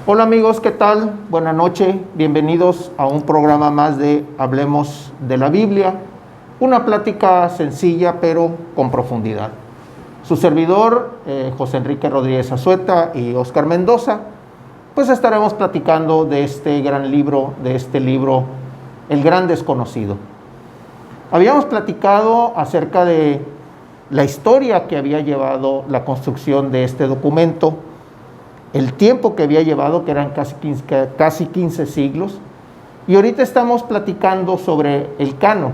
Hola amigos, ¿qué tal? Buenas noches, bienvenidos a un programa más de Hablemos de la Biblia, una plática sencilla pero con profundidad. Su servidor, José Enrique Rodríguez Azueta y Oscar Mendoza, pues estaremos platicando de este gran libro, El Gran Desconocido. Habíamos platicado acerca de la historia que había llevado la construcción de este documento, el tiempo que había llevado, que eran casi 15 siglos, y ahorita estamos platicando sobre el canon,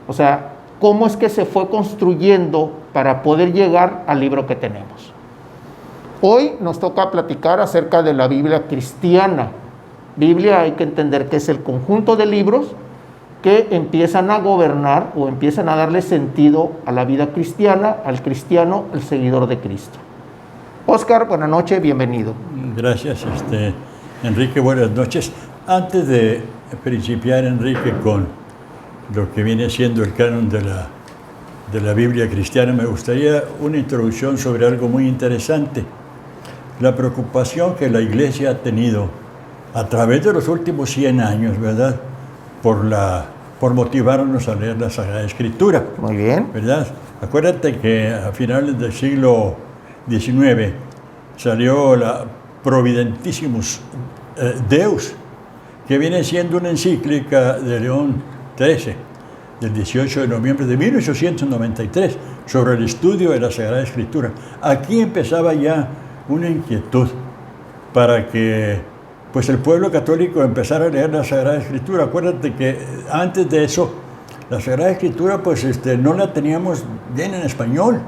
o sea, cómo es que se fue construyendo para poder llegar al libro que tenemos. Hoy nos toca platicar acerca de la Biblia cristiana. Biblia hay que entender que es el conjunto de libros que empiezan a gobernar o empiezan a darle sentido a la vida cristiana, al cristiano, al seguidor de Cristo. Oscar, buenas noches, bienvenido. Gracias, Enrique, buenas noches. Antes de principiar, Enrique, con lo que viene siendo el canon de la Biblia cristiana, me gustaría una introducción sobre algo muy interesante. La preocupación que la Iglesia ha tenido a través de los últimos 100 años, ¿verdad?, por motivarnos a leer la Sagrada Escritura. Muy bien. ¿Verdad? Acuérdate que a finales del siglo XIX salió la Providentissimus Deus, que viene siendo una encíclica de León XIII, del 18 de noviembre de 1893, sobre el estudio de la Sagrada Escritura. Aquí empezaba ya una inquietud para que pues el pueblo católico empezara a leer la Sagrada Escritura. Acuérdate que antes de eso, la Sagrada Escritura pues no la teníamos bien en español,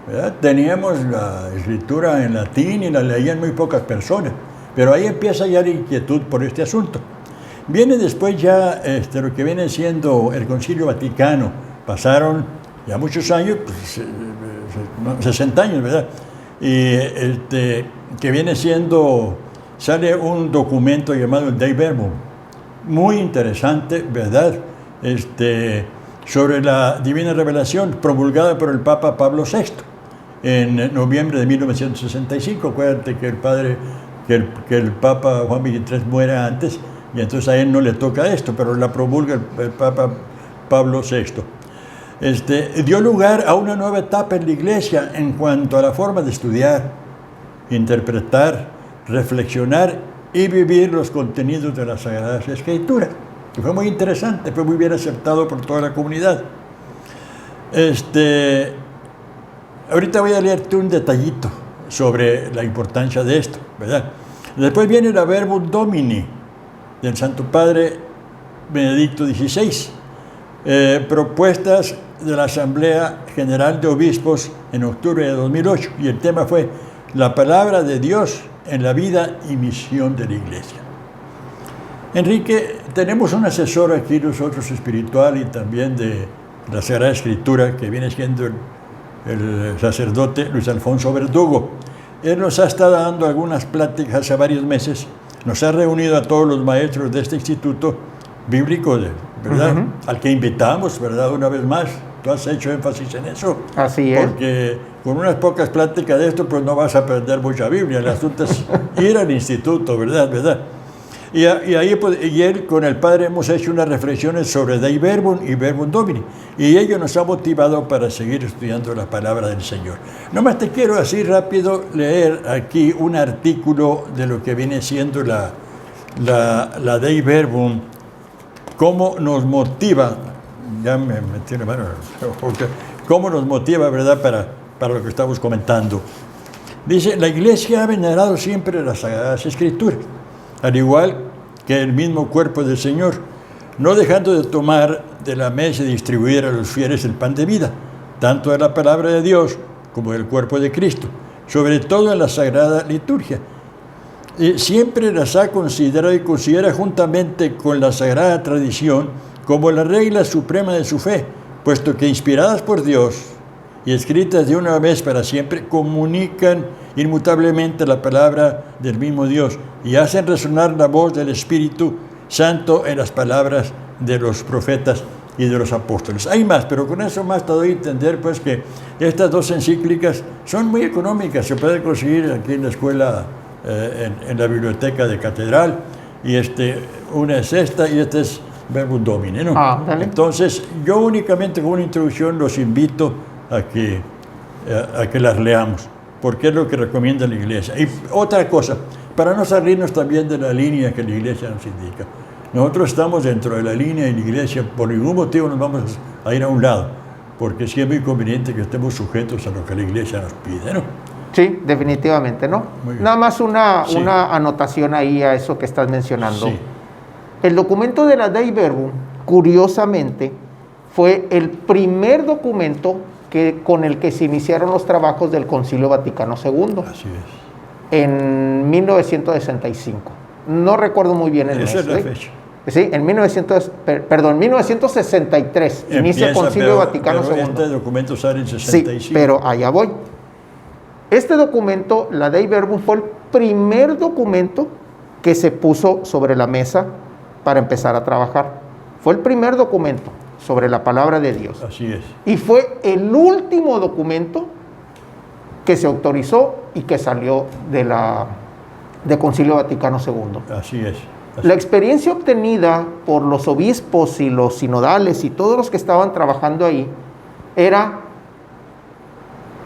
¿verdad? Teníamos la Escritura en latín y la leían muy pocas personas, pero ahí empieza ya la inquietud por este asunto. Viene después ya lo que viene siendo el Concilio Vaticano. Pasaron ya muchos años, pues, 60 años, ¿verdad? Y que viene siendo, sale un documento llamado el Dei Verbum, muy interesante, ¿verdad? Sobre la Divina Revelación, promulgada por el Papa Pablo VI en noviembre de 1965. Acuérdate que el Papa Juan XXIII muere antes, y entonces a él no le toca esto, pero la promulga el Papa Pablo VI. Dio lugar a una nueva etapa en la Iglesia en cuanto a la forma de estudiar, interpretar, reflexionar y vivir los contenidos de las Sagradas Escrituras. Que fue muy interesante, fue muy bien aceptado por toda la comunidad. Ahorita voy a leerte un detallito sobre la importancia de esto, ¿verdad? Después viene la Verbum Domini del Santo Padre Benedicto XVI, propuestas de la Asamblea General de Obispos en octubre de 2008, y el tema fue la palabra de Dios en la vida y misión de la Iglesia. Enrique, tenemos un asesor aquí nosotros espiritual y también de la Sagrada Escritura, que viene siendo el sacerdote Luis Alfonso Verdugo. Él nos ha estado dando algunas pláticas hace varios meses, nos ha reunido a todos los maestros de este instituto bíblico, ¿verdad? Uh-huh. Al que invitamos, ¿verdad? Una vez más, tú has hecho énfasis en eso. Así es. Porque con unas pocas pláticas de esto, pues no vas a aprender mucha Biblia. El asunto es ir al instituto, ¿verdad? Y ahí, pues, y él con el padre hemos hecho unas reflexiones sobre Dei Verbum y Verbum Domini, y ello nos ha motivado para seguir estudiando la palabra del Señor. Nomás te quiero así rápido leer aquí un artículo de lo que viene siendo la Dei Verbum, cómo nos motiva, ya me metí la mano, cómo nos motiva, ¿verdad?, para lo que estamos comentando. Dice: la Iglesia ha venerado siempre las Sagradas Escrituras, al igual que el mismo cuerpo del Señor, no dejando de tomar de la mesa y distribuir a los fieles el pan de vida, tanto de la palabra de Dios como del cuerpo de Cristo, sobre todo en la Sagrada Liturgia. Siempre las ha considerado y considera juntamente con la Sagrada Tradición como la regla suprema de su fe, puesto que inspiradas por Dios y escritas de una vez para siempre, comunican inmutablemente la palabra del mismo Dios y hacen resonar la voz del Espíritu Santo en las palabras de los profetas y de los apóstoles. Hay más, pero con eso más te doy a entender pues que estas dos encíclicas son muy económicas, se pueden conseguir aquí en la escuela en la biblioteca de Catedral, y una es esta y esta es Verbum Domini, ¿no? Entonces, yo únicamente con una introducción los invito a que las leamos, porque es lo que recomienda la Iglesia. Y otra cosa, para no salirnos también de la línea que la Iglesia nos indica. Nosotros estamos dentro de la línea de la Iglesia, por ningún motivo nos vamos a ir a un lado, porque sí es muy conveniente que estemos sujetos a lo que la Iglesia nos pide, ¿no? Sí, definitivamente, ¿no? Nada más una anotación ahí a eso que estás mencionando. Sí. El documento de la Dei Verbum, curiosamente, fue el primer documento con el que se iniciaron los trabajos del Concilio Vaticano II. Así es. En 1965. No recuerdo muy bien el mes. Esa es la fecha. Sí, en 1963 inicia el Concilio Vaticano II. Este documento sale en 65. Sí, pero allá voy. Este documento, la Dei Verbum, fue el primer documento que se puso sobre la mesa para empezar a trabajar. Fue el primer documento sobre la palabra de Dios. Así es. Y fue el último documento que se autorizó y que salió del Concilio Vaticano II. Así es. La experiencia obtenida por los obispos y los sinodales y todos los que estaban trabajando ahí era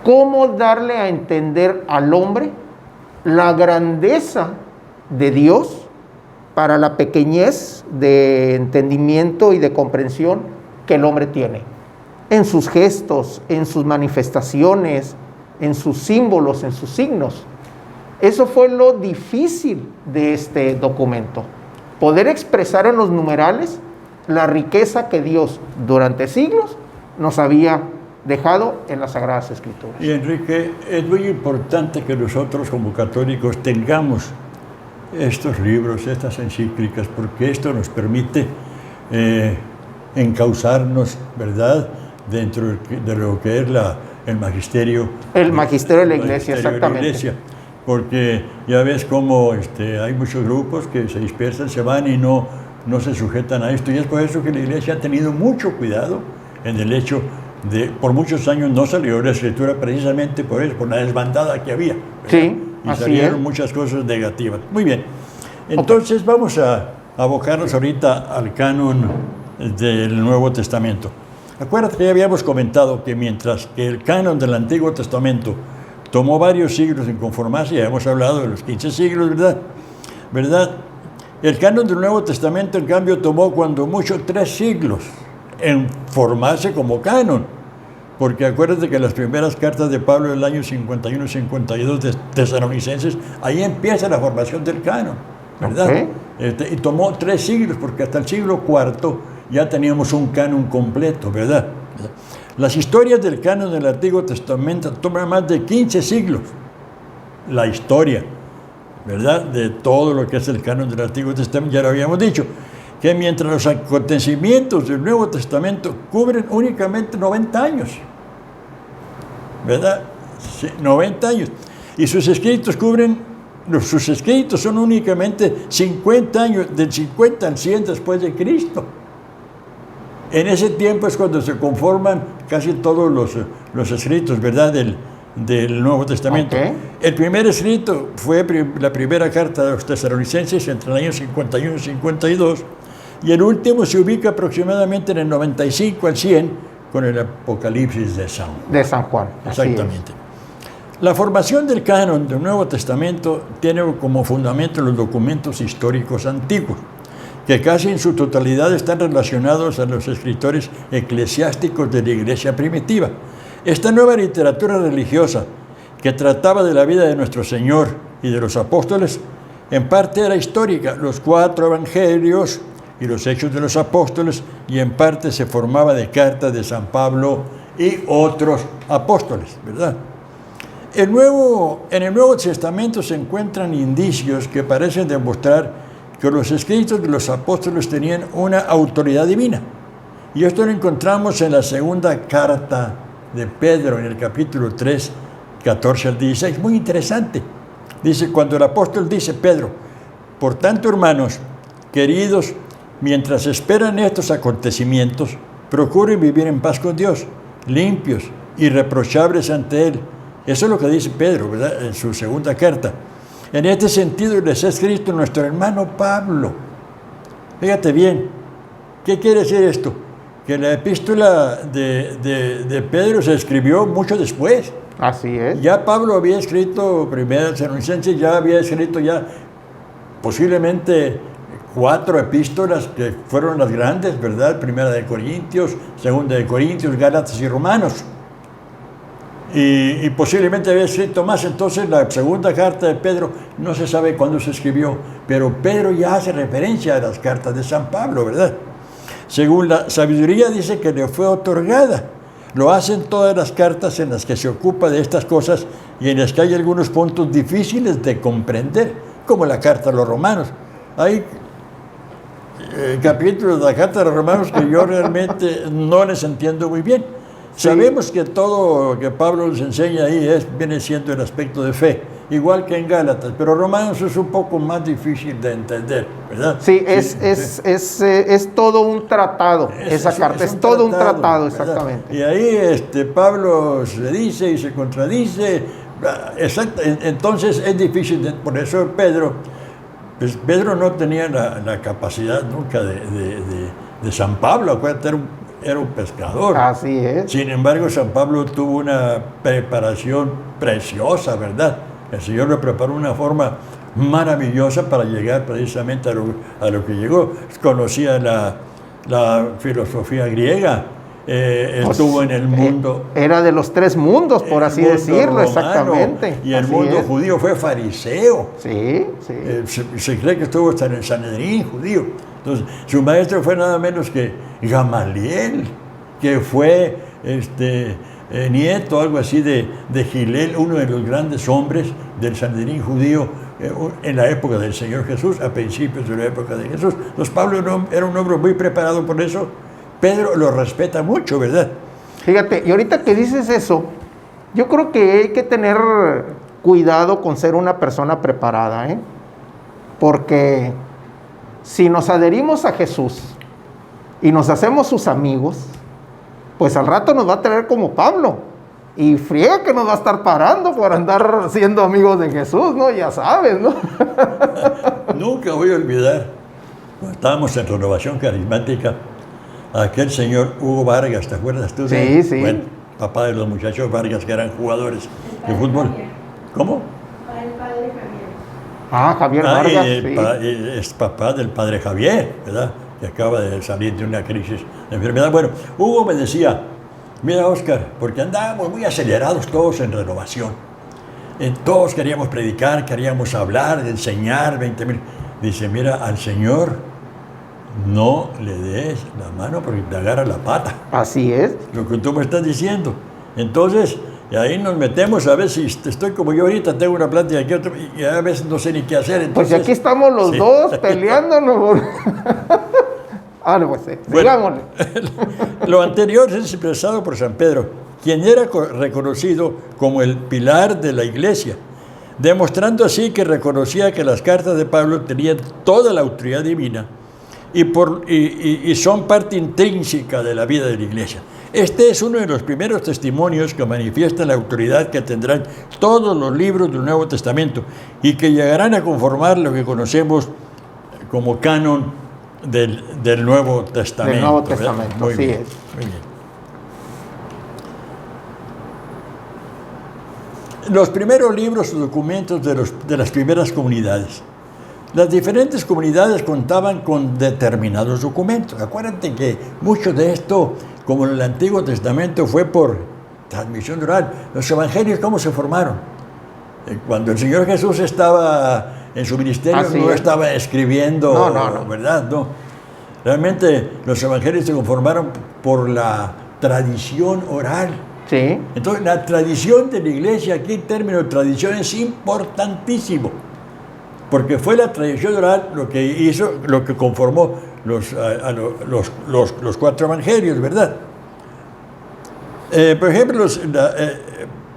cómo darle a entender al hombre la grandeza de Dios para la pequeñez de entendimiento y de comprensión que el hombre tiene en sus gestos, en sus manifestaciones, en sus símbolos, en sus signos. Eso fue lo difícil de este documento, poder expresar en los numerales la riqueza que Dios durante siglos nos había dejado en las Sagradas Escrituras. Y Enrique, es muy importante que nosotros como católicos tengamos estos libros, estas encíclicas, porque esto nos permite encauzarnos, ¿verdad?, dentro de lo que es el magisterio. El magisterio de la Iglesia, exactamente. Porque ya ves cómo hay muchos grupos que se dispersan, se van y no se sujetan a esto. Y es por eso que la Iglesia ha tenido mucho cuidado en el hecho de, por muchos años no salió la Escritura precisamente por eso, por la desbandada que había, ¿verdad? Sí, y así salieron es. muchas cosas negativas. Muy bien. Entonces vamos a abocarnos ahorita al canon del Nuevo Testamento. Acuérdate que ya habíamos comentado que mientras que el canon del Antiguo Testamento tomó varios siglos en conformarse, ya hemos hablado de los 15 siglos, ¿verdad? El canon del Nuevo Testamento, en cambio, tomó cuando mucho 3 siglos en formarse como canon. Porque acuérdate que las primeras cartas de Pablo del año 51-52 de Tesalonicenses, ahí empieza la formación del canon, ¿verdad? Okay. Y tomó 3 siglos, porque hasta el siglo IV ya teníamos un canon completo, ¿verdad? Las historias del canon del Antiguo Testamento toman más de 15 siglos. La historia, ¿verdad?, de todo lo que es el canon del Antiguo Testamento, ya lo habíamos dicho, que mientras los acontecimientos del Nuevo Testamento cubren únicamente 90 años, ¿verdad? Sí, 90 años. Y sus escritos son únicamente 50 años, del 50 al 100 después de Cristo. En ese tiempo es cuando se conforman casi todos los escritos, ¿verdad?, del Nuevo Testamento. Okay. El primer escrito fue la primera carta de los Tesalonicenses entre el año 51 y 52, y el último se ubica aproximadamente en el 95 al 100 con el Apocalipsis de San Juan. Exactamente. La formación del canon del Nuevo Testamento tiene como fundamento los documentos históricos antiguos, que casi en su totalidad están relacionados a los escritores eclesiásticos de la Iglesia primitiva. Esta nueva literatura religiosa, que trataba de la vida de nuestro Señor y de los apóstoles, en parte era histórica, los 4 evangelios y los hechos de los apóstoles, y en parte se formaba de cartas de San Pablo y otros apóstoles, ¿verdad? En el Nuevo Testamento se encuentran indicios que parecen demostrar que los escritos de los apóstoles tenían una autoridad divina. Y esto lo encontramos en la segunda carta de Pedro, en el capítulo 3, 14 al 16. Muy interesante. Dice, cuando el apóstol dice, Pedro, por tanto, hermanos, queridos, mientras esperan estos acontecimientos, procuren vivir en paz con Dios, limpios, irreprochables ante Él. Eso es lo que dice Pedro, ¿verdad?, en su segunda carta. En este sentido les ha escrito nuestro hermano Pablo. Fíjate bien, ¿qué quiere decir esto? Que la epístola de Pedro se escribió mucho después. Así es. Ya Pablo había escrito Primera de Tesalonicenses, ya había escrito ya posiblemente 4 epístolas que fueron las grandes, ¿verdad? Primera de Corintios, Segunda de Corintios, Gálatas y Romanos. Y posiblemente había escrito más. Entonces la segunda carta de Pedro no se sabe cuándo se escribió, pero Pedro ya hace referencia a las cartas de San Pablo, ¿verdad? Según la sabiduría dice que le fue otorgada. Lo hacen todas las cartas en las que se ocupa de estas cosas y en las que hay algunos puntos difíciles de comprender, como la carta a los romanos. Hay capítulos de la carta a los romanos que yo realmente no les entiendo muy bien. Sí. Sabemos que todo lo que Pablo nos enseña ahí viene siendo el aspecto de fe, igual que en Gálatas, pero Romanos es un poco más difícil de entender, ¿verdad? Sí, es todo un tratado, esa carta, es todo un tratado, exactamente. Y ahí Pablo se dice y se contradice, entonces es difícil, por eso Pedro no tenía la capacidad nunca de San Pablo, acuérdate, era un pescador. Así es. Sin embargo, San Pablo tuvo una preparación preciosa, ¿verdad? El Señor lo preparó de una forma maravillosa para llegar precisamente a lo que llegó. Conocía la filosofía griega, estuvo en el mundo. Era de los 3 mundos, por así decirlo, romano, exactamente. Y el mundo judío fue fariseo. Sí, sí. Se cree que estuvo hasta en el Sanedrín judío. Entonces, su maestro fue nada menos que Gamaliel, que fue nieto, algo así, de Gilel, uno de los grandes hombres del Sanedrín judío en la época del Señor Jesús, a principios de la época de Jesús. Entonces, Pablo era un hombre muy preparado por eso. Pedro lo respeta mucho, ¿verdad? Fíjate, y ahorita que dices eso, yo creo que hay que tener cuidado con ser una persona preparada, ¿eh? Porque si nos adherimos a Jesús y nos hacemos sus amigos, pues al rato nos va a tener como Pablo. Y friega que nos va a estar parando por andar siendo amigos de Jesús, ¿no? Ya sabes, ¿no? Nunca voy a olvidar, cuando estábamos en Renovación Carismática, aquel señor Hugo Vargas, ¿te acuerdas tú? Sí, sí. Bueno, papá de los muchachos Vargas que eran jugadores de fútbol. ¿Cómo? El padre Javier. Ah, Javier Vargas, sí. Es papá del padre Javier, ¿verdad? Que acaba de salir de una crisis de enfermedad. Bueno, Hugo me decía, mira, Óscar, porque andábamos muy acelerados todos en Renovación. Todos queríamos predicar, queríamos hablar, enseñar, 20,000. Dice, mira, al Señor no le des la mano porque te agarra la pata. Así es. Lo que tú me estás diciendo. Entonces, y ahí nos metemos, a ver si estoy como yo ahorita, tengo una plática aquí, y a veces no sé ni qué hacer. Entonces, pues aquí estamos los dos peleándonos. Pues digámosle. Lo anterior es expresado por San Pedro, quien era reconocido como el pilar de la iglesia, demostrando así que reconocía que las cartas de Pablo tenían toda la autoridad divina y son parte intrínseca de la vida de la iglesia. Este es uno de los primeros testimonios que manifiestan la autoridad que tendrán todos los libros del Nuevo Testamento y que llegarán a conformar lo que conocemos como canon del Nuevo Testamento. Del Nuevo Testamento, muy así bien, es. muy bien. Los primeros libros o documentos de las primeras comunidades. Las diferentes comunidades contaban con determinados documentos. Acuérdate que mucho de esto, como en el Antiguo Testamento, fue por transmisión oral. Los evangelios, ¿cómo se formaron? Cuando el Señor Jesús estaba en su ministerio, no estaba escribiendo, no. ¿verdad? No. Realmente los evangelios se conformaron por la tradición oral. Sí. Entonces, la tradición de la iglesia, aquí el término tradición es importantísimo, porque fue la tradición oral lo que hizo, lo que conformó los 4 evangelios, ¿verdad? Por ejemplo,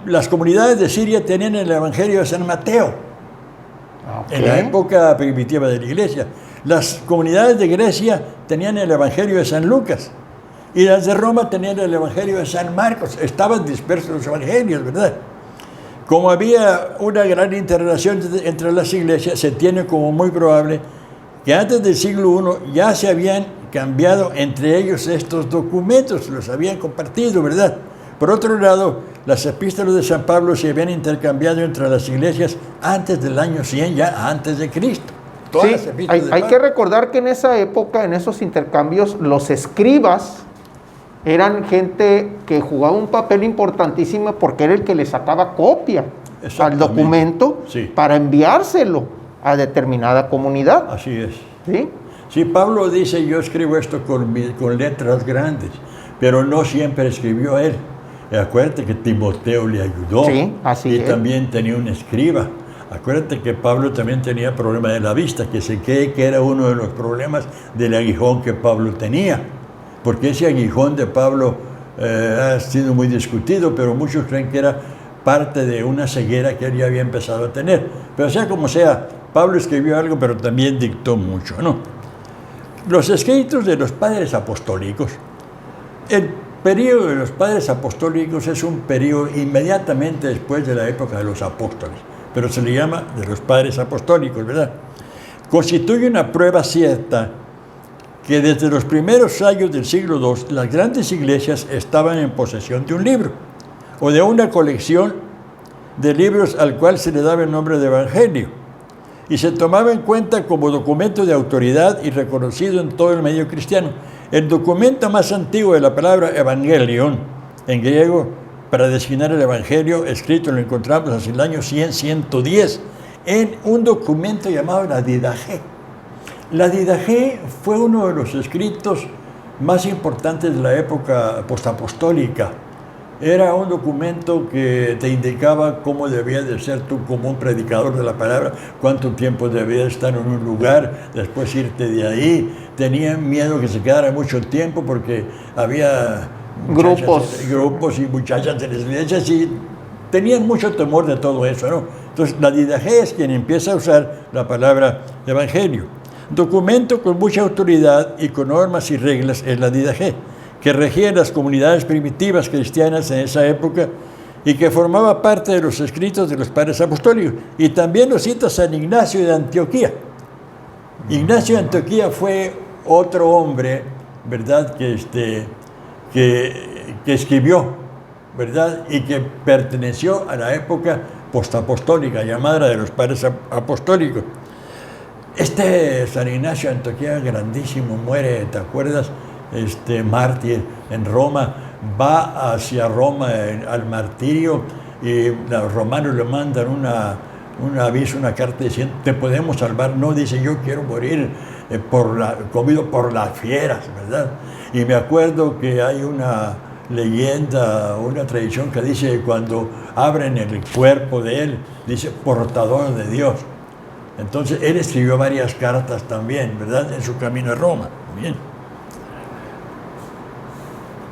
las comunidades de Siria tenían el evangelio de San Mateo, en la época primitiva de la iglesia. Las comunidades de Grecia tenían el evangelio de San Lucas. Y las de Roma tenían el evangelio de San Marcos. Estaban dispersos los evangelios, ¿verdad? como había una gran interrelación entre las iglesias, se tiene como muy probable que antes del siglo I ya se habían cambiado entre ellos estos documentos, los habían compartido, ¿verdad? Por otro lado, las epístolas de San Pablo se habían intercambiado entre las iglesias antes del año 100, ya antes de Cristo. Todas las Sí, epístolas de hay Pablo. que recordar que en esa época, en esos intercambios, los escribas eran gente que jugaba un papel importantísimo porque era el que le sacaba copia al Exactamente. documento Sí. para enviárselo a determinada comunidad. Así es. ¿Sí? Sí, Pablo dice, yo escribo esto con letras grandes, pero no siempre escribió él. Acuérdate que Timoteo le ayudó. Sí, así y es. también tenía un escriba. Acuérdate que Pablo también tenía problema de la vista, que se cree que era uno de los problemas del aguijón que Pablo tenía. Porque ese aguijón de Pablo ha sido muy discutido, pero muchos creen que era parte de una ceguera que él ya había empezado a tener. Pero sea como sea, Pablo escribió algo, pero también dictó mucho, ¿no? Los escritos de los padres apostólicos. El periodo de los padres apostólicos es un periodo inmediatamente después de la época de los apóstoles, pero se le llama de los padres apostólicos, ¿verdad? Constituye una prueba cierta que desde los primeros años del siglo II las grandes iglesias estaban en posesión de un libro o de una colección de libros al cual se le daba el nombre de evangelio y se tomaba en cuenta como documento de autoridad y reconocido en todo el medio cristiano. El documento más antiguo de la palabra evangelion en griego para designar el evangelio escrito lo encontramos hacia el año 100-110 en un documento llamado la Didache. La Didache fue uno de los escritos más importantes de la época postapostólica. Era un documento que te indicaba cómo debías de ser tú como un predicador de la palabra, cuánto tiempo debías estar en un lugar, después irte de ahí. Tenían miedo que se quedara mucho tiempo porque había grupos y muchachas de las iglesias y tenían mucho temor de todo eso, ¿no? Entonces la Didache es quien empieza a usar la palabra evangelio. Documento con mucha autoridad y con normas y reglas es la Didache, que regía las comunidades primitivas cristianas en esa época y que formaba parte de los escritos de los padres apostólicos. Y también lo cita San Ignacio de Antioquía. Ignacio de Antioquía fue otro hombre, ¿verdad?, que escribió, ¿verdad?, y que perteneció a la época postapostólica, llamada de los padres apostólicos. San Ignacio de Antioquía, grandísimo, muere, ¿te acuerdas? Mártir en Roma, va hacia Roma al martirio y los romanos le mandan un aviso, una carta diciendo, te podemos salvar. No, dice, yo quiero morir comido por las fieras, ¿verdad? Y me acuerdo que hay una leyenda, una tradición que dice que cuando abren el cuerpo de él, dice, portador de Dios. Entonces, él escribió varias cartas también, ¿verdad?, en su camino a Roma. Bien.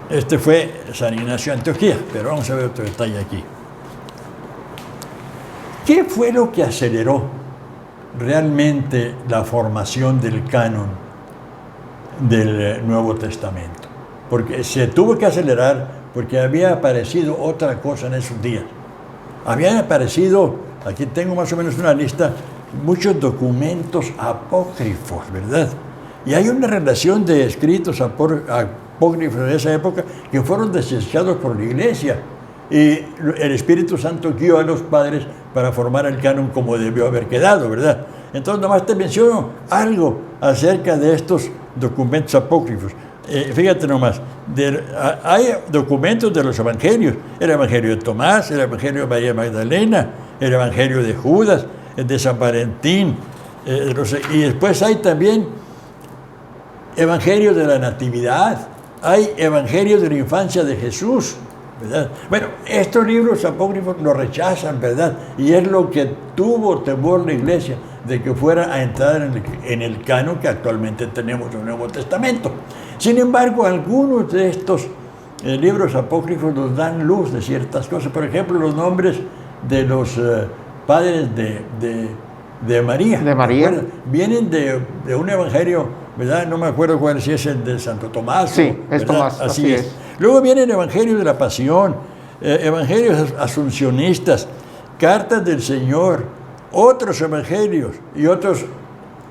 Este fue San Ignacio de Antioquía, pero vamos a ver otro detalle aquí. ¿Qué fue lo que aceleró realmente la formación del canon del Nuevo Testamento? Porque se tuvo que acelerar porque había aparecido otra cosa en esos días. Habían aparecido, aquí tengo más o menos una lista, muchos documentos apócrifos, ¿verdad? Y hay una relación de escritos apócrifos de esa época que fueron desechados por la iglesia. Y el Espíritu Santo guió a los padres para formar el canon como debió haber quedado, ¿verdad? Entonces, nomás te menciono algo acerca de estos documentos apócrifos. Fíjate nomás, hay documentos de los evangelios, el evangelio de Tomás, el evangelio de María Magdalena, el evangelio de Judas, el de San Valentín, y después hay también evangelios de la Natividad, hay evangelios de la infancia de Jesús, ¿verdad? Bueno, estos libros apócrifos lo rechazan, ¿verdad? Y es lo que tuvo temor la iglesia, de que fuera a entrar en el canon que actualmente tenemos en el Nuevo Testamento. Sin embargo, algunos de estos libros apócrifos nos dan luz de ciertas cosas. Por ejemplo, los nombres de los padres de María. De María. Vienen de un evangelio, ¿verdad? No me acuerdo cuál, si es el de Santo Tomás. Sí, ¿verdad? es Tomás, así es. Luego viene el evangelio de la pasión, evangelios asuncionistas, cartas del Señor, otros evangelios y otros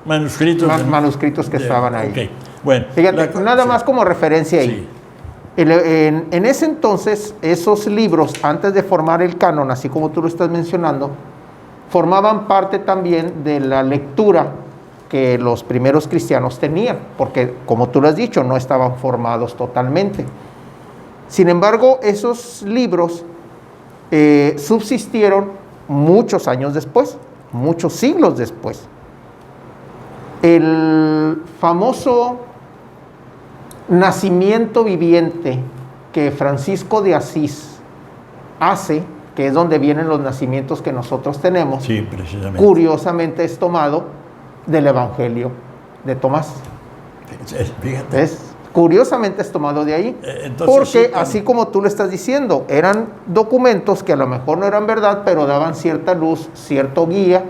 manuscritos. Manuscritos que estaban ahí. Okay. Bueno, fíjate, nada más como referencia ahí. Sí. En ese entonces, esos libros, antes de formar el canon, así como tú lo estás mencionando, formaban parte también de la lectura que los primeros cristianos tenían, porque, como tú lo has dicho, no estaban formados totalmente. Sin embargo, esos libros subsistieron muchos años después, muchos siglos después. El famoso nacimiento viviente que Francisco de Asís hace, que es donde vienen los nacimientos que nosotros tenemos, Sí, precisamente. curiosamente es tomado del Evangelio de Tomás. Fíjate. Curiosamente es tomado de ahí, Entonces, porque sí, así como tú le estás diciendo, eran documentos que a lo mejor no eran verdad, pero daban cierta luz, cierto guía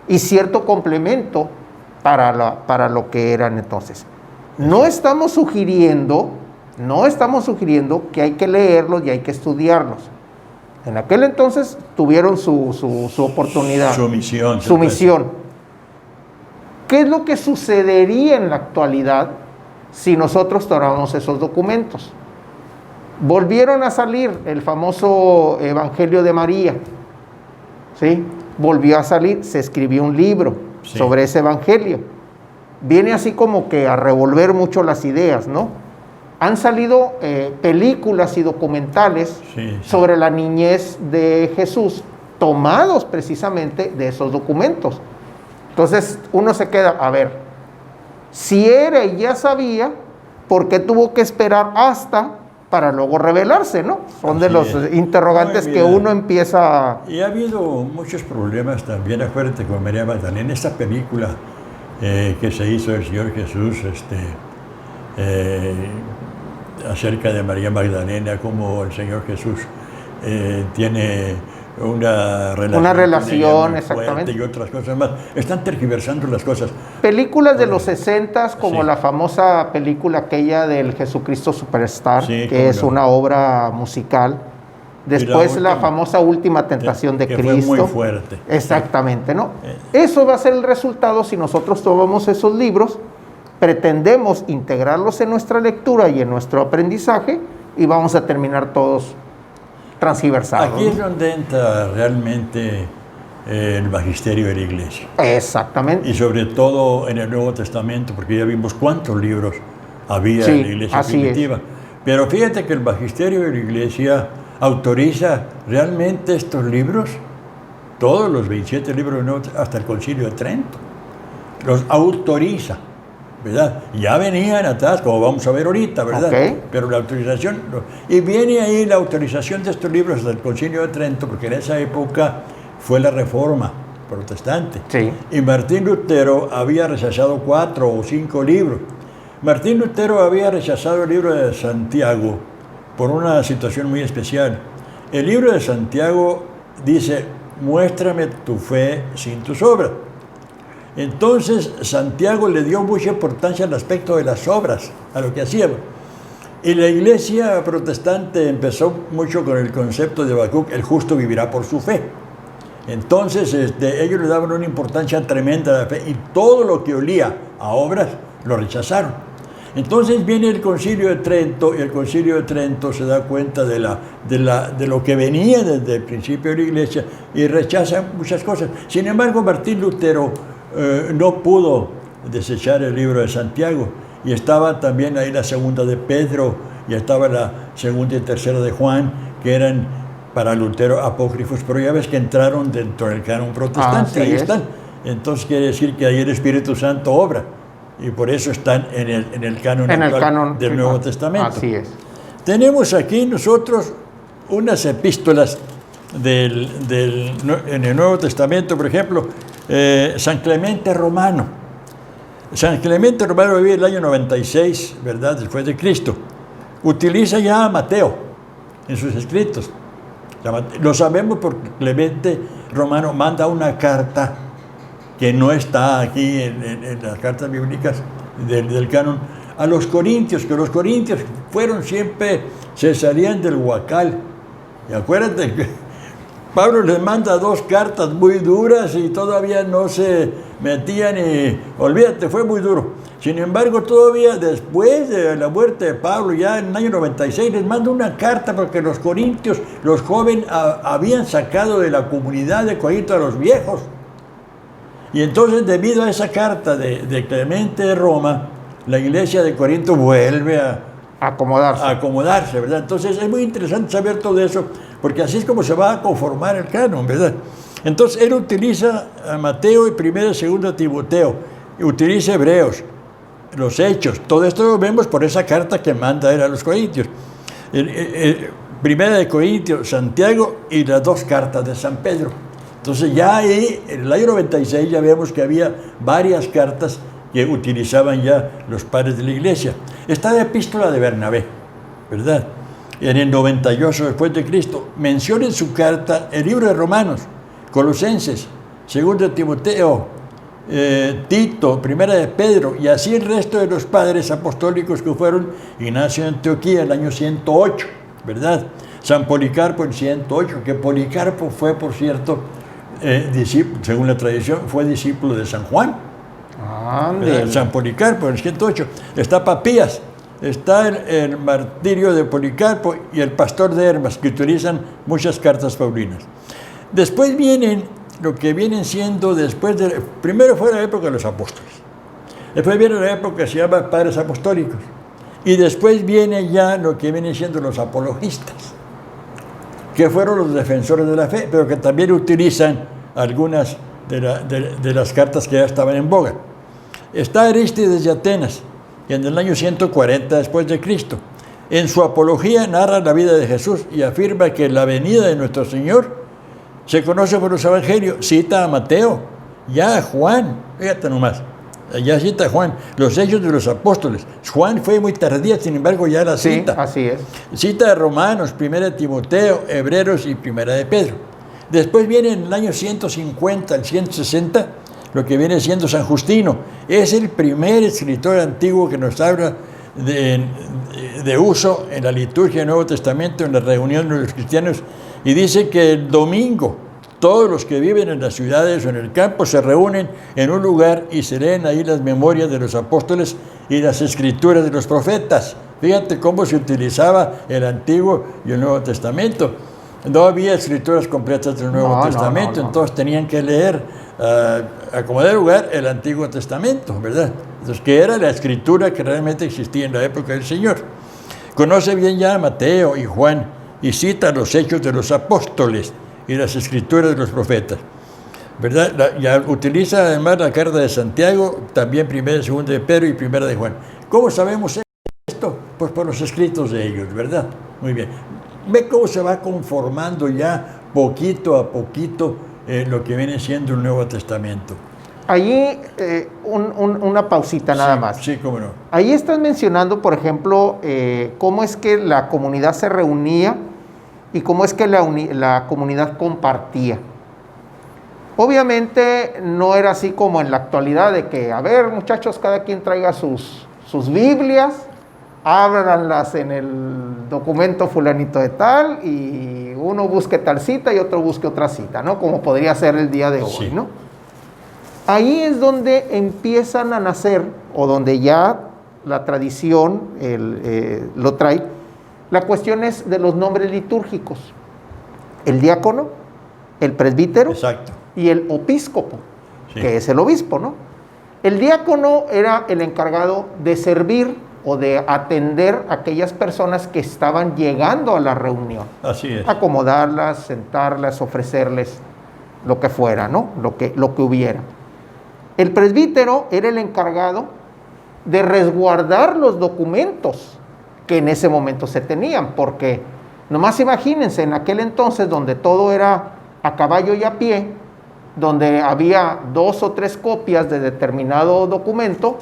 y cierto complemento para lo que eran entonces. No estamos sugiriendo que hay que leerlos y hay que estudiarlos. En aquel entonces tuvieron su oportunidad. Su misión. Su misión. ¿Qué es lo que sucedería en la actualidad si nosotros tomamos esos documentos? Volvieron a salir el famoso Evangelio de María. ¿Sí? Volvió a salir, se escribió un libro sobre ese Evangelio. Viene así como que a revolver mucho las ideas, ¿no? Han salido películas y documentales sobre la niñez de Jesús, tomados precisamente de esos documentos. Entonces uno se queda, a ver, si era y ya sabía, ¿por qué tuvo que esperar hasta para luego revelarse, no? Son de los interrogantes que uno empieza... Y ha habido muchos problemas también, acuérdate con María Magdalena, esta película que se hizo del Señor Jesús, acerca de María Magdalena, como el Señor Jesús tiene una relación exactamente, y otras cosas más. Están tergiversando las cosas. Películas de los 60s, como la famosa película aquella del Jesucristo Superstar, que es una obra musical. Después la famosa Última Tentación de Cristo. Fue muy fuerte. Exactamente, ¿no? Eso va a ser el resultado si nosotros tomamos esos libros, pretendemos integrarlos en nuestra lectura y en nuestro aprendizaje y vamos a terminar todos transgiversados. Aquí es donde entra realmente el magisterio de la Iglesia. Exactamente. Y sobre todo en el Nuevo Testamento, porque ya vimos cuántos libros había en la Iglesia primitiva. Pero fíjate que el magisterio de la Iglesia autoriza realmente estos libros, todos los 27 libros del Nuevo Testamento, hasta el Concilio de Trento. Los autoriza, ¿verdad? Ya venían atrás, como vamos a ver ahorita, ¿verdad? Pero la autorización, y viene ahí la autorización de estos libros del Concilio de Trento, porque en esa época fue la Reforma protestante. Y Martín Lutero había rechazado 4 o 5 libros. Martín Lutero había rechazado el libro de Santiago por una situación muy especial. El libro de Santiago dice, muéstrame tu fe sin tus obras. Entonces Santiago le dio mucha importancia al aspecto de las obras, a lo que hacía. Y la Iglesia protestante empezó mucho con el concepto de Habacuc, el justo vivirá por su fe. Entonces ellos le daban una importancia tremenda a la fe y todo lo que olía a obras lo rechazaron. Entonces viene el Concilio de Trento y el Concilio de Trento se da cuenta de lo que venía desde el principio de la Iglesia y rechaza muchas cosas. Sin embargo, Martín Lutero no pudo desechar el libro de Santiago y estaba también ahí la segunda de Pedro y estaba la segunda y tercera de Juan, que eran para Lutero apócrifos, pero ya ves que entraron dentro del canon protestante, ahí están. Entonces quiere decir que ahí el Espíritu Santo obra. Y por eso están en el canon del Nuevo Testamento. Así es. Tenemos aquí nosotros unas epístolas en el Nuevo Testamento, por ejemplo, San Clemente Romano. San Clemente Romano vive el año 96, ¿verdad?, después de Cristo. Utiliza ya a Mateo en sus escritos. Lo sabemos porque Clemente Romano manda una carta que no está aquí en las cartas bíblicas del canon, a los corintios, que los corintios fueron siempre, se salían del huacal. Y acuérdate que Pablo les manda 2 cartas muy duras y todavía no se metían y olvídate, fue muy duro. Sin embargo, todavía después de la muerte de Pablo, ya en el año 96, les manda una carta porque los corintios, los jóvenes, habían sacado de la comunidad de Corinto a los viejos. Y entonces, debido a esa carta de Clemente de Roma, la iglesia de Corinto vuelve a acomodarse, ¿verdad? Entonces es muy interesante saber todo eso, porque así es como se va a conformar el canon, ¿verdad? Entonces él utiliza a Mateo y 1 y 2 Timoteo, utiliza Hebreos, los Hechos, todo esto lo vemos por esa carta que manda él a los corintios. Primera de Corintios, Santiago y las 2 cartas de San Pedro. Entonces ya ahí, en el año 96, ya vemos que había varias cartas que utilizaban ya los padres de la iglesia. Está la epístola de Bernabé, ¿verdad? En el 98 después de Cristo, menciona en su carta el libro de Romanos, Colosenses, 2 de Timoteo, Tito, 1 de Pedro, y así el resto de los padres apostólicos que fueron Ignacio de Antioquía, el año 108, ¿verdad? San Policarpo, el 108, que Policarpo fue, por cierto, discípulo, según la tradición, fue discípulo de San Juan. San Policarpo, en el 108. Está Papías, está el martirio de Policarpo y el pastor de Hermas, que utilizan muchas cartas paulinas. Después vienen lo que vienen siendo después de... Primero fue la época de los apóstoles. Después viene la época que se llama padres apostólicos. Y después viene ya lo que vienen siendo los apologistas, que fueron los defensores de la fe, pero que también utilizan algunas de las cartas que ya estaban en boga. Está Arístides de Atenas, en el año 140 después de Cristo. En su apología narra la vida de Jesús y afirma que la venida de nuestro Señor se conoce por los evangelios. Cita a Mateo, ya a Juan, fíjate nomás, ya cita a Juan, los hechos de los apóstoles. Juan fue muy tardía, sin embargo ya la cita. Sí, así es. Cita a Romanos, 1 de Timoteo, Hebreos y 1 de Pedro. Después viene en el año 150 al 160 lo que viene siendo San Justino. Es el primer escritor antiguo que nos habla de uso en la liturgia del Nuevo Testamento, en la reunión de los cristianos, y dice que el domingo todos los que viven en las ciudades o en el campo se reúnen en un lugar y se leen ahí las memorias de los apóstoles y las escrituras de los profetas. Fíjate cómo se utilizaba el Antiguo y el Nuevo Testamento. No había escrituras completas del Nuevo Testamento, entonces tenían que leer a como de lugar el Antiguo Testamento, ¿verdad? Entonces, que era la escritura que realmente existía en la época del Señor. Conoce bien ya a Mateo y Juan y cita los hechos de los apóstoles y las escrituras de los profetas, ¿verdad? Ya utiliza además la carta de Santiago, también 1 y 2 de Pedro y 1 de Juan. ¿Cómo sabemos esto? Pues por los escritos de ellos, ¿verdad? Muy bien. Ve cómo se va conformando ya poquito a poquito lo que viene siendo el Nuevo Testamento. Allí, una pausita nada más. Sí, cómo no. Ahí estás mencionando, por ejemplo, cómo es que la comunidad se reunía y cómo es que la comunidad compartía. Obviamente no era así como en la actualidad de que, a ver, muchachos, cada quien traiga sus Biblias, ábranlas en el documento fulanito de tal y uno busque tal cita y otro busque otra cita, ¿no? Como podría ser el día de hoy, sí, ¿no? Ahí es donde empiezan a nacer, o donde ya la tradición lo trae, la cuestión es de los nombres litúrgicos. El diácono, el presbítero, exacto, y el episcopo, sí, que es el obispo, ¿no? El diácono era el encargado de servir o de atender a aquellas personas que estaban llegando a la reunión. Así es. Acomodarlas, sentarlas, ofrecerles lo que fuera, ¿no? Lo que hubiera. El presbítero era el encargado de resguardar los documentos que en ese momento se tenían, porque nomás imagínense, en aquel entonces donde todo era a caballo y a pie, donde había 2 o 3 copias de determinado documento,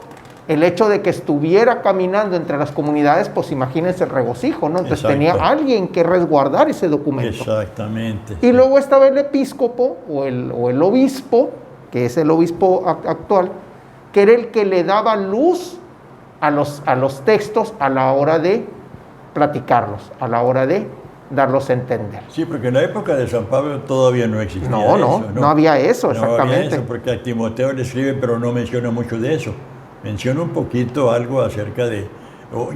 el hecho de que estuviera caminando entre las comunidades, pues imagínense el regocijo, ¿no? Entonces exacto, tenía alguien que resguardar ese documento. Exactamente. Y luego estaba el episcopo o el obispo, que es el obispo actual, que era el que le daba luz a los textos a la hora de platicarlos, a la hora de darlos a entender. Sí, porque en la época de San Pablo todavía no existía No, eso. no había eso, No exactamente. había eso, porque a Timoteo le escribe, pero no menciona mucho de eso. Menciona un poquito algo acerca de...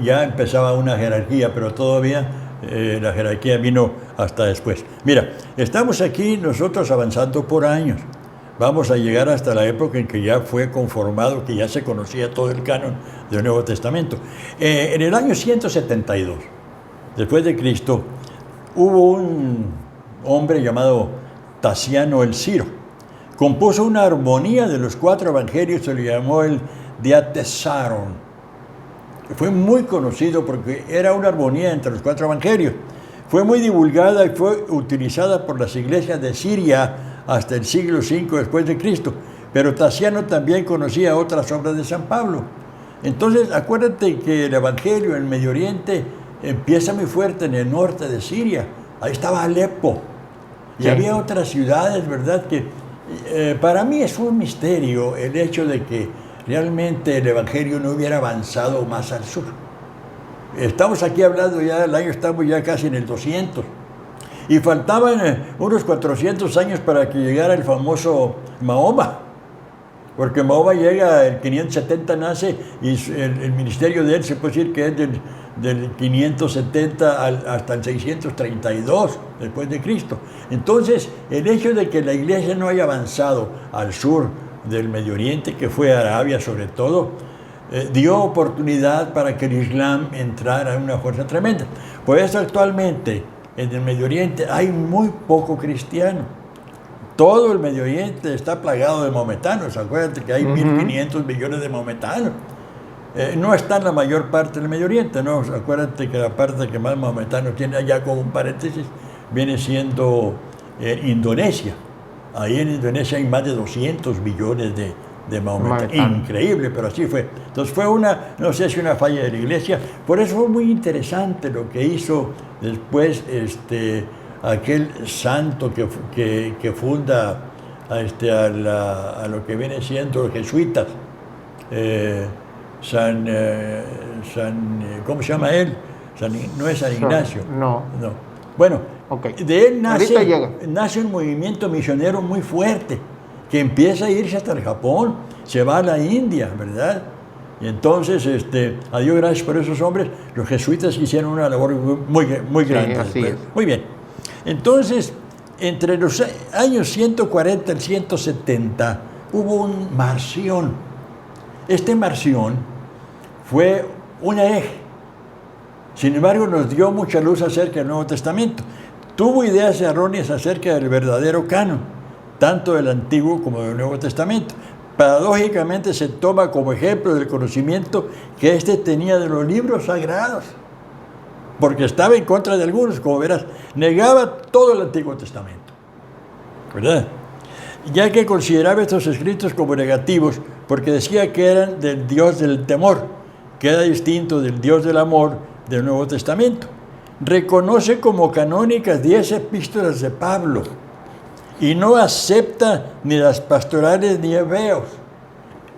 ya empezaba una jerarquía, pero todavía la jerarquía vino hasta después. Mira, estamos aquí nosotros avanzando por años. Vamos a llegar hasta la época en que ya fue conformado, que ya se conocía todo el canon del Nuevo Testamento. En el año 172, después de Cristo, hubo un hombre llamado Tasiano el Ciro. Compuso una armonía de los 4 evangelios, se le llamó el Diatessaron. Fue muy conocido porque era una armonía entre los 4 evangelios. Fue muy divulgada y fue utilizada por las iglesias de Siria hasta el siglo V después de Cristo. Pero Tasiano también conocía otras obras de San Pablo. Entonces, acuérdate que el evangelio en Medio Oriente empieza muy fuerte en el norte de Siria. Ahí estaba Alepo. Y Sí. había otras ciudades, ¿verdad? Que para mí es un misterio el hecho de que realmente el evangelio no hubiera avanzado más al sur. Estamos aquí hablando ya, estamos ya casi en el 200. Y faltaban unos 400 años para que llegara el famoso Mahoma. Porque Mahoma llega, el 570 nace, y el ministerio de él se puede decir que es del 570 hasta el 632 después de Cristo. Entonces, el hecho de que la iglesia no haya avanzado al sur del Medio Oriente, que fue Arabia sobre todo, dio oportunidad para que el Islam entrara en una fuerza tremenda. Por eso actualmente en el Medio Oriente hay muy poco cristiano. Todo el Medio Oriente está plagado de maometanos. Acuérdate que hay 1.500 millones de maometanos. No está en la mayor parte del Medio Oriente, ¿no? Acuérdate que la parte que más maometanos tiene, allá como un paréntesis, viene siendo Indonesia. Ahí en Indonesia hay más de 200 millones de maometanos. Increíble, pero así fue. Entonces fue no sé si una falla de la iglesia. Por eso fue muy interesante lo que hizo después aquel santo que funda a lo que viene siendo los jesuitas. ¿Cómo se llama él? No es San Ignacio. No. Bueno, Okay. De él nace un movimiento misionero muy fuerte, que empieza a irse hasta el Japón, se va a la India, ¿verdad? Y entonces, a Dios gracias por esos hombres, los jesuitas hicieron una labor muy grande. Sí, así es. Muy bien. Entonces, entre los años 140 y 170, hubo un Marción. Este Marción fue un hereje. Sin embargo, nos dio mucha luz acerca del Nuevo Testamento. Tuvo ideas erróneas acerca del verdadero canon, tanto del Antiguo como del Nuevo Testamento. Paradójicamente se toma como ejemplo del conocimiento que tenía de los libros sagrados, porque estaba en contra de algunos, como verás, negaba todo el Antiguo Testamento, ¿verdad? Ya que consideraba estos escritos como negativos, porque decía que eran del Dios del temor, que era distinto del Dios del amor del Nuevo Testamento. Reconoce como canónicas 10 epístolas de Pablo y no acepta ni las pastorales ni Hebreos.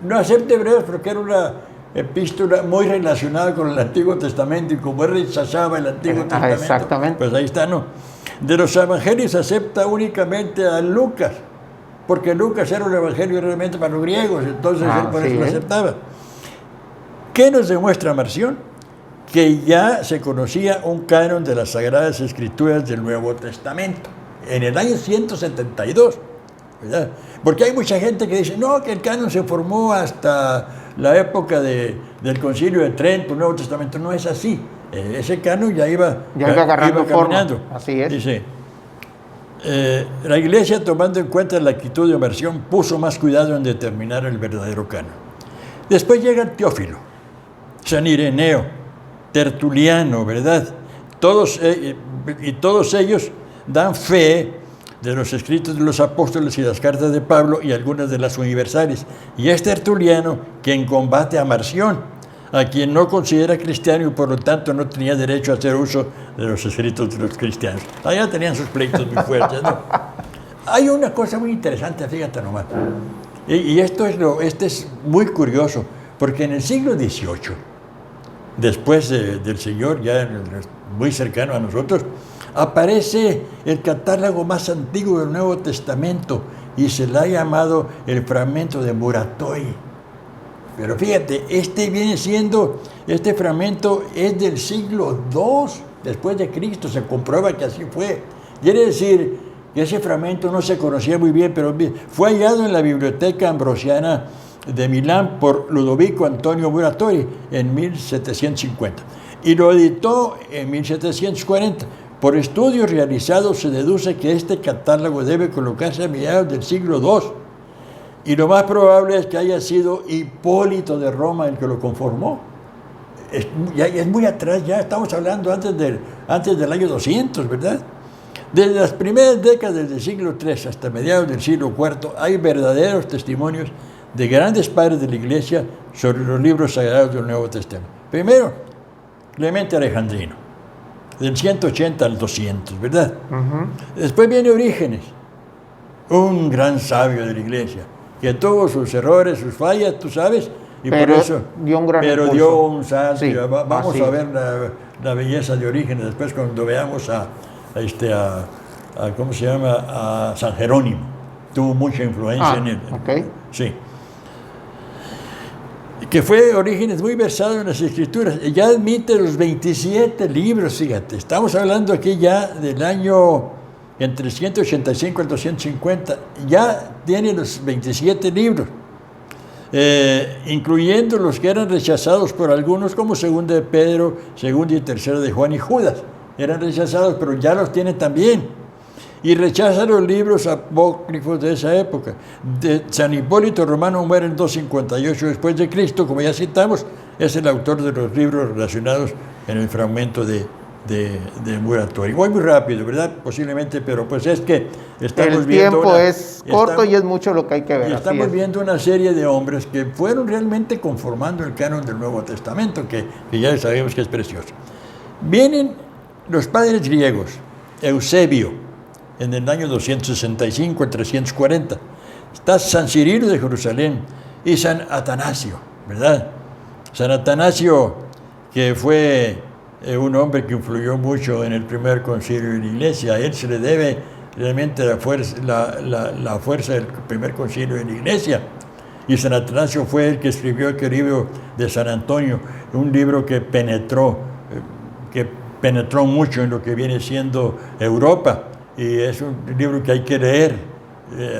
No acepta Hebreos porque era una epístola muy relacionada con el Antiguo Testamento, y como él rechazaba el Antiguo Testamento, exactamente. pues ahí está, ¿no? De los evangelios acepta únicamente a Lucas, porque Lucas era un evangelio realmente para los griegos, entonces él por eso lo aceptaba. ¿Qué nos demuestra Marción? Que ya se conocía un canon de las Sagradas Escrituras del Nuevo Testamento, en el año 172, ¿verdad? Porque hay mucha gente que dice, no, que el canon se formó hasta la época del Concilio de Trento, el Nuevo Testamento. No es así. Ese canon ya iba agarrando caminando. Forma. Así es. Dice, la Iglesia, tomando en cuenta la actitud de Marción, puso más cuidado en determinar el verdadero canon. Después llega Teófilo, San Ireneo, Tertuliano, ¿verdad? Todos ellos dan fe de los escritos de los apóstoles y las cartas de Pablo y algunas de las universales. Y es Tertuliano quien combate a Marción, a quien no considera cristiano y por lo tanto no tenía derecho a hacer uso de los escritos de los cristianos. Allá tenían sus pleitos muy fuertes, ¿no? Hay una cosa muy interesante, fíjate nomás. Y este es muy curioso, porque en el siglo XVIII, después del Señor, ya muy cercano a nosotros, aparece el catálogo más antiguo del Nuevo Testamento y se le ha llamado el fragmento de Muratori. Pero fíjate, este fragmento es del siglo II después de Cristo, se comprueba que así fue. Quiere decir que ese fragmento no se conocía muy bien, pero fue hallado en la Biblioteca Ambrosiana de Milán por Ludovico Antonio Muratori en 1750 y lo editó en 1740. Por estudios realizados se deduce que este catálogo debe colocarse a mediados del siglo II y lo más probable es que haya sido Hipólito de Roma el que lo conformó. Es muy atrás, ya estamos hablando antes del año 200, ¿verdad? Desde las primeras décadas del siglo III hasta mediados del siglo IV hay verdaderos testimonios de grandes padres de la Iglesia sobre los libros sagrados del Nuevo Testamento. Primero, Clemente Alejandrino, del 180 al 200, ¿verdad? Después viene Orígenes, un gran sabio de la Iglesia, que tuvo sus errores, sus fallas, tú sabes, y pero por eso dio un gran impulso. dio un salto. Sí, vamos así a ver la belleza de Orígenes después cuando veamos a ¿cómo se llama? A San Jerónimo. Tuvo mucha influencia en él. Okay. Sí. Que fue Orígenes muy versado en las Escrituras. Ya admite los 27 libros, fíjate. Estamos hablando aquí ya del año entre 185 al 250. Ya tiene los 27 libros. Incluyendo los que eran rechazados por algunos, como Segunda de Pedro, Segunda y Tercera de Juan y Judas. Eran rechazados, pero ya los tiene también. Y rechaza los libros apócrifos de esa época. San Hipólito Romano muere en 258 después de Cristo, como ya citamos, es el autor de los libros relacionados en el fragmento de Muratori. Voy muy rápido, ¿verdad? Posiblemente, pero pues es que estamos viendo... El tiempo es corto y es mucho lo que hay que ver. Y estamos viendo una serie de hombres que fueron realmente conformando el canon del Nuevo Testamento, que ya sabemos que es precioso. Vienen los padres griegos, Eusebio, en el año 265 al 340. Está San Cirilo de Jerusalén y San Atanasio, ¿verdad? San Atanasio, que fue un hombre que influyó mucho en el primer concilio de la Iglesia. A él se le debe realmente la fuerza del primer concilio de la Iglesia. Y San Atanasio fue el que escribió aquel libro de San Antonio, un libro que penetró mucho en lo que viene siendo Europa. Y es un libro que hay que leer,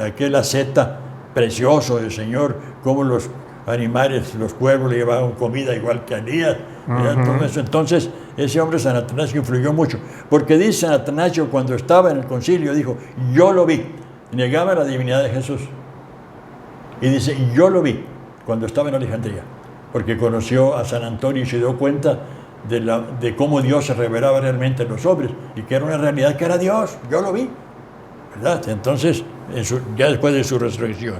aquel asceta precioso del Señor, cómo los animales, los pueblos le llevaban comida igual que a Elías. Todo eso. Entonces, ese hombre San Atanasio influyó mucho, porque dice San Atanasio cuando estaba en el concilio, dijo, yo lo vi, negaba la divinidad de Jesús. Y dice, yo lo vi cuando estaba en Alejandría, porque conoció a San Antonio y se dio cuenta de cómo Dios se revelaba realmente en los hombres y que era una realidad que era Dios, yo lo vi, ¿verdad? Entonces, ya después de su resurrección.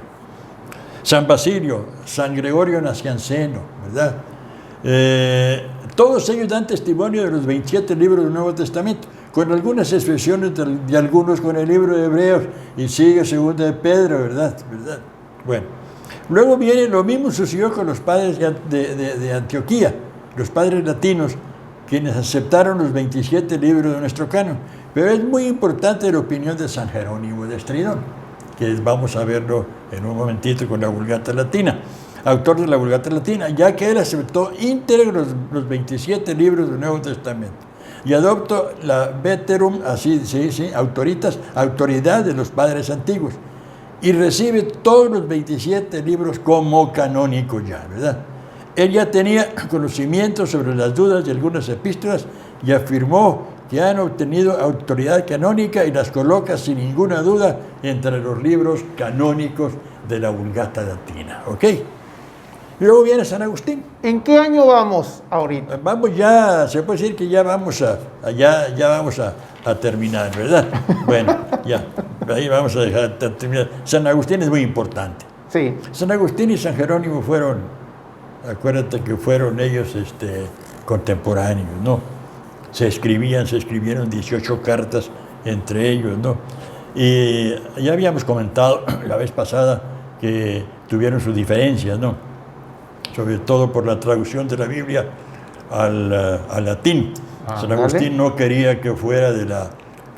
San Basilio, San Gregorio Nacianceno, ¿verdad? Todos ellos dan testimonio de los 27 libros del Nuevo Testamento, con algunas expresiones de algunos con el libro de Hebreos y sigue Segunda de Pedro, ¿verdad? Bueno, luego viene, lo mismo sucedió con los padres de Antioquía, los padres latinos, quienes aceptaron los 27 libros de nuestro canon. Pero es muy importante la opinión de San Jerónimo de Estridón, que vamos a verlo en un momentito con la Vulgata Latina, autor de la Vulgata Latina, ya que él aceptó íntegros los 27 libros del Nuevo Testamento y adoptó la Veterum, así se dice, autoridad de los padres antiguos, y recibe todos los 27 libros como canónicos ya, ¿verdad? Él ya tenía conocimiento sobre las dudas de algunas epístolas y afirmó que han obtenido autoridad canónica y las coloca sin ninguna duda entre los libros canónicos de la Vulgata Latina. ¿Ok? Y luego viene San Agustín. ¿En qué año vamos ahorita? Vamos ya, se puede decir que ya vamos a terminar, ¿verdad? Bueno, ya, ahí vamos a dejar terminar. San Agustín es muy importante. Sí. San Agustín y San Jerónimo acuérdate que fueron ellos contemporáneos, ¿no? Se escribieron 18 cartas entre ellos, ¿no? Y ya habíamos comentado la vez pasada que tuvieron sus diferencias, ¿no? Sobre todo por la traducción de la Biblia al latín. San Agustín no quería que fuera de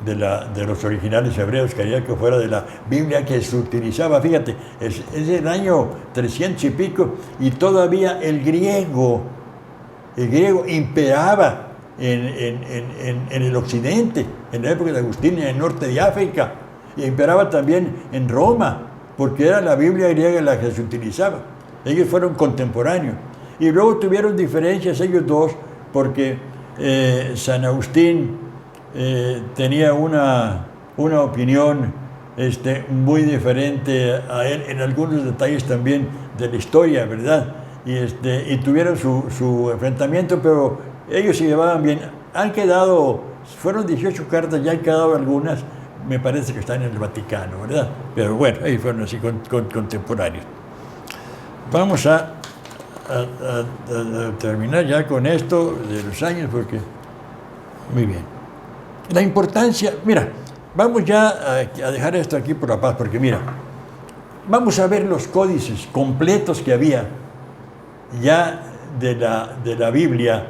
de los originales hebreos, quería que fuera de la Biblia que se utilizaba. Fíjate, es el año 300 y pico, y todavía el griego imperaba en el occidente, en la época de Agustín, en el norte de África, y imperaba también en Roma, porque era la Biblia griega la que se utilizaba. Ellos fueron contemporáneos. Y luego tuvieron diferencias ellos dos, porque San Agustín tenía una opinión muy diferente a él en algunos detalles también de la historia, ¿verdad? Y tuvieron su enfrentamiento, pero ellos se llevaban bien. Fueron 18 cartas, ya han quedado algunas, me parece que están en el Vaticano, ¿verdad? Pero bueno, ahí fueron así contemporáneos. Vamos a terminar ya con esto de los años, porque muy bien. La importancia, mira, vamos ya a dejar esto aquí por la paz, porque mira, vamos a ver los códices completos que había ya de la Biblia,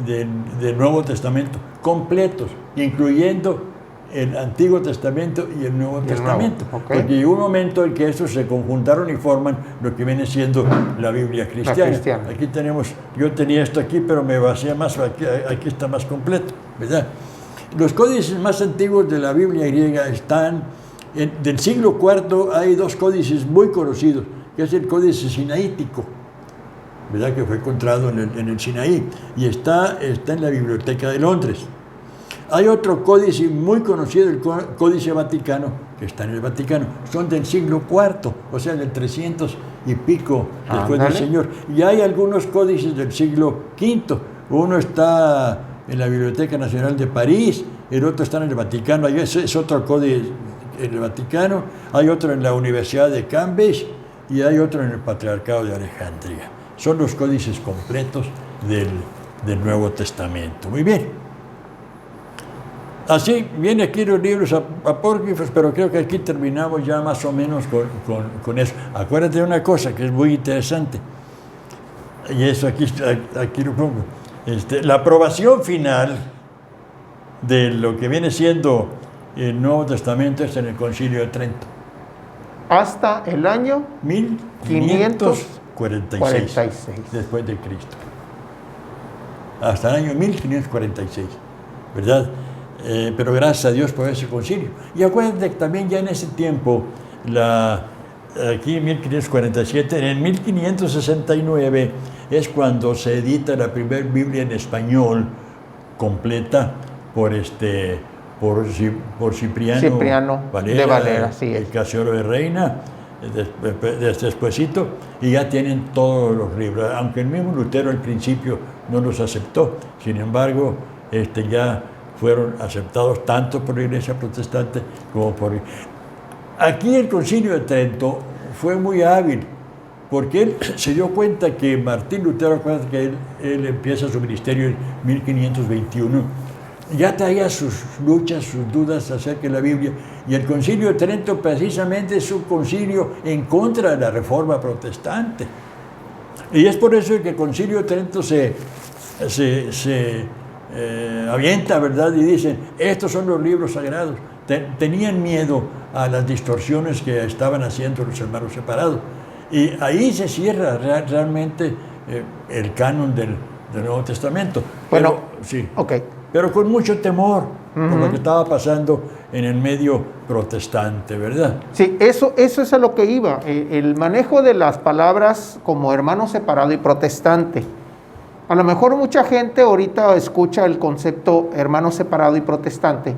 del Nuevo Testamento, completos, incluyendo el Antiguo Testamento y el Nuevo Testamento. Okay. Porque llegó un momento en que estos se conjuntaron y forman lo que viene siendo la Biblia cristiana. Aquí tenemos, yo tenía esto aquí, pero me vacía más, aquí está más completo, ¿verdad? Los códices más antiguos de la Biblia griega están, del siglo IV hay dos códices muy conocidos, que es el códice sinaítico, ¿verdad? Que fue encontrado en el Sinaí, y está en la Biblioteca de Londres. Hay otro códice muy conocido, el Códice Vaticano, que está en el Vaticano. Son del siglo IV, o sea, del 300 y pico después del Señor. Y hay algunos códices del siglo V. Uno está en la Biblioteca Nacional de París, el otro está en el Vaticano. Ese es otro códice en el Vaticano. Hay otro en la Universidad de Cambridge y hay otro en el Patriarcado de Alejandría. Son los códices completos del Nuevo Testamento. Muy bien. Así, viene aquí los libros apócrifos, pero creo que aquí terminamos ya más o menos con eso. Acuérdate de una cosa que es muy interesante, y eso aquí lo pongo. La aprobación final de lo que viene siendo el Nuevo Testamento es en el Concilio de Trento. Hasta el año 1546 después de Cristo. Hasta el año 1546, ¿verdad? Pero gracias a Dios por ese concilio. Y acuérdense que también ya en ese tiempo, aquí en 1547, en el 1569 es cuando se edita la primera Biblia en español completa por Cipriano de Valera, sí, el Casiodoro de Reina, despuésito, y ya tienen todos los libros, aunque el mismo Lutero al principio no los aceptó. Sin embargo, ya fueron aceptados tanto por la Iglesia protestante como por... Aquí el Concilio de Trento fue muy hábil, porque él se dio cuenta que Martín Lutero, acuérdate que él empieza su ministerio en 1521, ya traía sus luchas, sus dudas acerca de la Biblia, y el Concilio de Trento precisamente es un concilio en contra de la Reforma protestante. Y es por eso que el Concilio de Trento se avienta, ¿verdad? Y dicen, estos son los libros sagrados. Tenían miedo a las distorsiones que estaban haciendo los hermanos separados. Y ahí se cierra realmente el canon del Nuevo Testamento. Bueno, sí. Okay. Pero con mucho temor por lo que estaba pasando en el medio protestante, ¿verdad? Sí, eso es a lo que iba. El manejo de las palabras como hermano separado y protestante. A lo mejor mucha gente ahorita escucha el concepto hermano separado y protestante,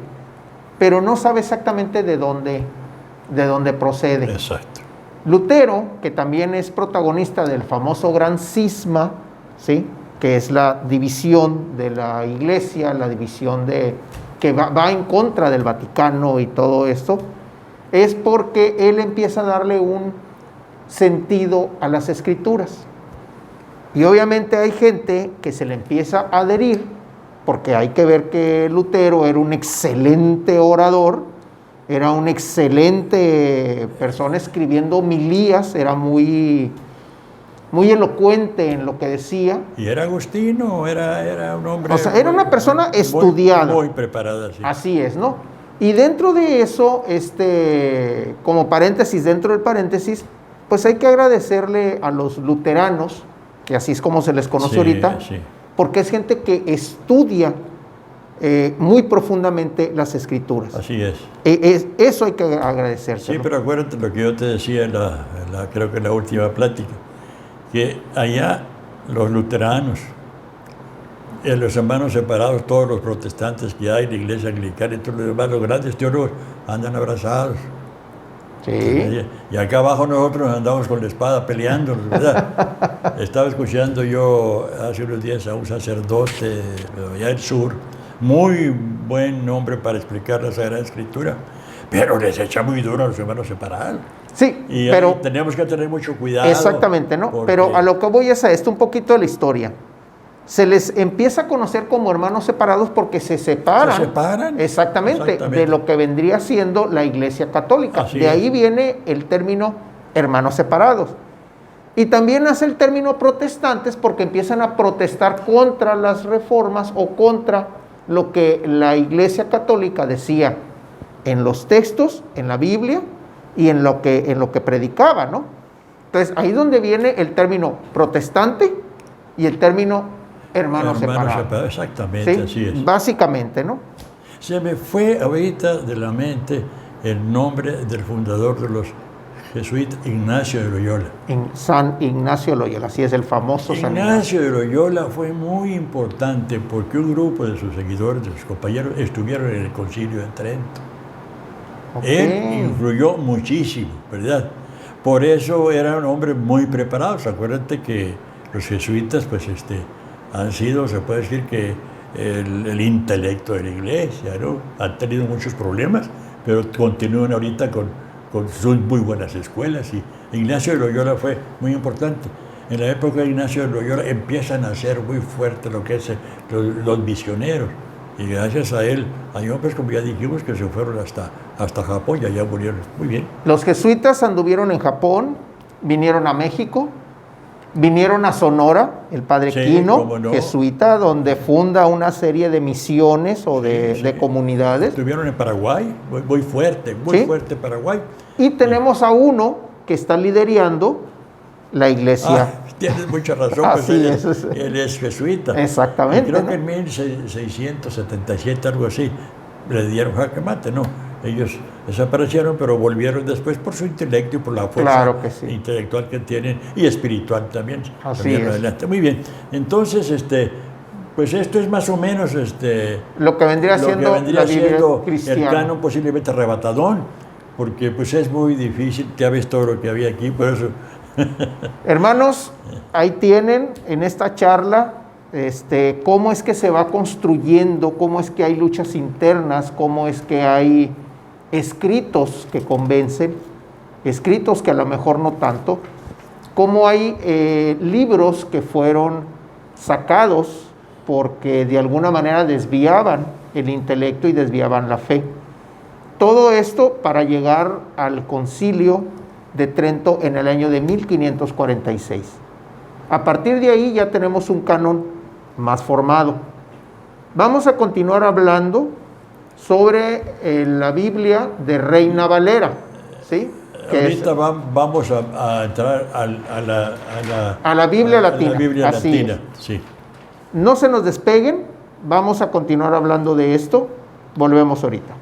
pero no sabe exactamente de dónde procede. Exacto. Lutero, que también es protagonista del famoso gran cisma, ¿sí?, que es la división de la Iglesia, la división que va en contra del Vaticano y todo esto, es porque él empieza a darle un sentido a las Escrituras. Y obviamente hay gente que se le empieza a adherir, porque hay que ver que Lutero era un excelente orador, era una excelente persona escribiendo homilías, era muy elocuente en lo que decía. ¿Y era agustino? Era un hombre... O sea, era una persona estudiada. Muy preparada, sí. Así es, ¿no? Y dentro de eso, como paréntesis, dentro del paréntesis, pues hay que agradecerle a los luteranos, que así es como se les conoce Sí, ahorita, sí. porque es gente que estudia muy profundamente las escrituras. Así es. Eso hay que agradecérselo. Sí, pero acuérdate lo que yo te decía creo que en la última plática, que allá los luteranos, los hermanos separados, todos los protestantes que hay, la iglesia anglicana y todos los demás, los grandes teólogos andan abrazados. Sí. Y acá abajo nosotros andamos con la espada peleando, ¿verdad? Estaba escuchando yo hace unos días a un sacerdote de allá del sur, muy buen nombre para explicar la Sagrada Escritura, pero les echa muy duro a los hermanos separados. Sí, Y pero tenemos que tener mucho cuidado. exactamente, ¿no? porque- Pero a lo que voy es a esto, un poquito de la historia. Se les empieza a conocer como hermanos separados porque se separan. Se separan. Exactamente, de lo que vendría siendo la Iglesia Católica. Así de es. ahí viene el término hermanos separados. Y también nace el término protestantes porque empiezan a protestar contra las reformas o contra lo que la Iglesia Católica decía en los textos, en la Biblia y en lo que predicaba, ¿no? Entonces, ahí es donde viene el término protestante y el término hermano separado. Exactamente, ¿Sí? así es. Básicamente, ¿no? Se me fue ahorita de la mente el nombre del fundador de los jesuitas, Ignacio de Loyola. San Ignacio de Loyola, así es el famoso San Ignacio. Ignacio de Loyola fue muy importante porque un grupo de sus seguidores, de sus compañeros, estuvieron en el concilio de Trento. Ok. Él influyó muchísimo, ¿verdad? Por eso era un hombre muy preparado. Acuérdate que los jesuitas, pues, han sido, se puede decir que el intelecto de la iglesia, ¿no? Han tenido muchos problemas, pero continúan ahorita con sus muy buenas escuelas. Y Ignacio de Loyola fue muy importante. En la época de Ignacio de Loyola empiezan a ser muy fuerte lo que es los misioneros. Y gracias a él, hay hombres, como ya dijimos, que se fueron hasta Japón y allá murieron. Muy bien. Los jesuitas anduvieron en Japón, vinieron a México, vinieron a Sonora, el padre Sí, Quino, cómo no. jesuita, donde funda una serie de misiones o de comunidades. Estuvieron en Paraguay, muy fuerte, Sí. fuerte Paraguay. Y tenemos a uno que está liderando la iglesia. Ah, tienes mucha razón, pues Así es. él es jesuita. Exactamente, Y creo ¿no? que en 1677, algo así, le dieron jaque mate, ¿no? Ellos desaparecieron, pero volvieron después por su intelecto y por la fuerza Claro que sí. intelectual que tienen y espiritual también. Así salieron es. adelante. Muy bien. Entonces, pues esto es más o menos Lo que vendría siendo la Biblia el cristiana. canon posiblemente arrebatadón, porque pues es muy difícil, ya ves todo lo que había aquí, por eso. Hermanos, ahí tienen en esta charla cómo es que se va construyendo, cómo es que hay luchas internas, cómo es que hay escritos que convencen, escritos que a lo mejor no tanto, cómo hay libros que fueron sacados porque de alguna manera desviaban el intelecto y desviaban la fe. Todo esto para llegar al concilio de Trento en el año de 1546. A partir de ahí ya tenemos un canon más formado. Vamos a continuar hablando sobre la Biblia de Reina Valera, ¿sí? Ahorita vamos a entrar a la Biblia latina. A la Biblia Así latina, es. sí. No se nos despeguen, vamos a continuar hablando de esto. Volvemos ahorita.